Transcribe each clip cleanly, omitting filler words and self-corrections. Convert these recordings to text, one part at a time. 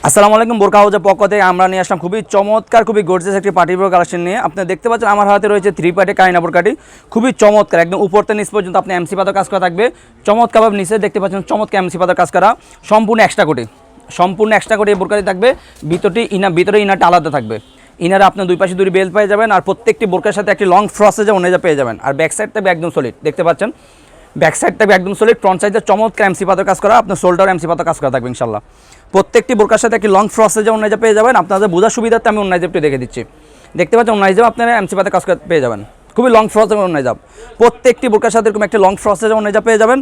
আসসালামু আলাইকুম। বোরকা হাউজের পক্ষ থেকে আমরা নিয়ে আসলাম খুবই চমৎকার, খুবই গর্জিয়াস একটি পার্টি বোরকা কালেকশন নিয়ে। আপনি দেখতে পাচ্ছেন আমার হাতে রয়েছে 3 পার্টি কারিনা বোরকাটি, খুবই চমৎকার, একদম উপর থেকে নিচ পর্যন্ত আপনি এমসি পাতার কাজ করা থাকবে। চমৎকারভাবে নিচে দেখতে পাচ্ছেন চমৎকার এমসি পাতার কাজ করা, সম্পূর্ণ এক্সট্রা কোটি এই বোরকাটি থাকবে। ভিতরে ইনারটা আলাদা থাকবে। ইনারে আপনার দুই পাশে দুই বেল্ট পেয়ে যাবেন, আর প্রত্যেকটি বোরকার সাথে একটি লং ফ্রসেজে ওনেজা পেয়ে যাবেন। আর ব্যাক সাইড থাকবে একদম সলিড, দেখতে পাচ্ছেন ব্যাক সাইড থাকবে একদম সলিড, ফ্রন্ট সাইডে চমৎকার এমসি পাতার কাজ করা, আপনার শোল্ডার এমসি পাতার কাজ করা থাকবে ইনশাল্লাহ। প্রত্যেকটি বোরকার সাথে একটি লং ফ্রসেজে ওনাইজা পেয়ে যাবেন। আপনাদের বোঝার সুবিধার্থে আমি ওনাইজাবটি দেখে দিচ্ছি। দেখতে পাচ্ছেন ওনাইজাব আপনারা এমসি পাতার কাজ পেয়ে যাবেন, খুবই লং ফ্রসেজে ওনাইজাব। প্রত্যেকটি বোরকার সাথে এরকম একটি লং ফ্রসেজে ওনাইজা পেয়ে যাবেন।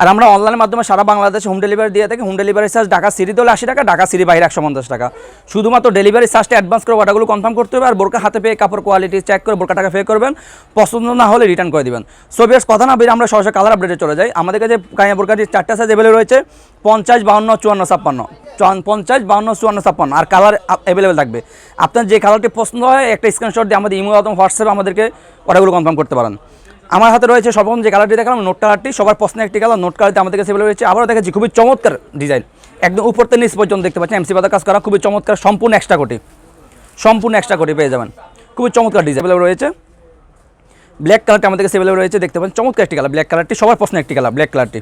আর আমরা অনলাইনের মাধ্যমে সারা বাংলাদেশে হোম ডেলিভারি দিয়ে থাকি। Home delivery charge Dhaka city হলে 80 টাকা, ঢাকা সিটি বাইরে 150 টাকা। শুধুমাত্র ডেলিভারি চার্জটা অ্যাডভান্স করে অর্ডারগুলো কনফার্ম করতে হবে। আর বোরকা হাতে পেয়ে কাপড় কোয়ালিটি চেক করে বোরকা টাকা পে করবেন, পছন্দ না হলে রিটার্ন করে দিবেন। সো ভিউয়ার্স, কথা না বেরিয়ে আমরা সরাসরি কালার আপডেটে চলে যাই। আমাদের কাছে কারিনা বোরকাটির 4টা সাইজ অ্যাভেলেবল রয়েছে, 50, 52, 54, 56, 50, 52, 54, 56, আর কালার অ্যাভেলেবেল থাকবে। আপনার যে কালারটি পছন্দ হয় একটা স্ক্রিনশট দিয়ে আমাদের ইমো অথবা হোয়াটসঅ্যাপে আমাদেরকে অর্ডারগুলো কনফার্ম করতে পারেন। আমার হাতে রয়েছে সর্বপ্রথম যে কালারটি দেখালাম নোট কালারটি, সবার পছন্দ একটি কালার। নোট কালারটি আমাদের কাছে অ্যাভেলেবল রয়েছে। আবারও দেখাচ্ছি খুবই চমৎকার ডিজাইন, একদম উপর থেকে নিচ পর্যন্ত দেখতে পাচ্ছেন এমসি পাতা কাজ করা, খুবই চমৎকার, সম্পূর্ণ এক্সট্রা কোটি পেয়ে যাবেন। খুবই চমৎকার ডিজাইন অ্যাভেলেবল রয়েছে। ব্ল্যাক কালারটি আমাদের কাছে অ্যাভেলেবল রয়েছে, দেখতে পাচ্ছেন চমৎকার একটি কালার। ব্ল্যাক কালারটি সবার পছন্দ একটি কালার, ব্ল্যাক কালারটি।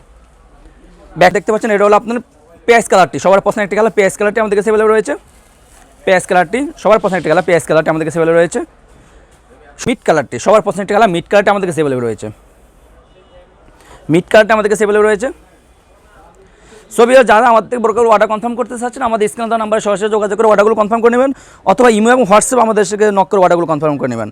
ব্যাক দেখতে পাচ্ছেন এটা হলো আপনার পেঁয়াজ কালারটি, সবার পছন্দ একটি কালার। পেঁয়াজ কালারটি আমাদের কাছে অ্যাভেলেবল রয়েছে। পেঁয়াজ কালারটি সবার পছন্দ একটি কালার, পেঁয়াজ কালারটি আমাদের কাছে অ্যাভেলেবল রয়েছে। মিট কালারটি সবার পছন্দ একটি কালার, মিট কালারটি আমাদের কাছে অ্যাভেলেবল রয়েছে। মিড কালারটা আমাদের কাছে অ্যাভেলেবল রয়েছে। সো ভিউয়ার্স, যারা আমাদের থেকে বোরকাগুলো অর্ডার কনফার্ম করতে চাচ্ছেন আমাদের স্ক্রিনে দেওয়া নাম্বারে সরাসরি যোগাযোগ করে অর্ডারগুলো কনফার্ম করে নেবেন, অথবা ইমো এবং হোয়াটসঅ্যাপ আমাদের সাথে নক করে অর্ডারগুলো কনফার্ম করে নেবেন।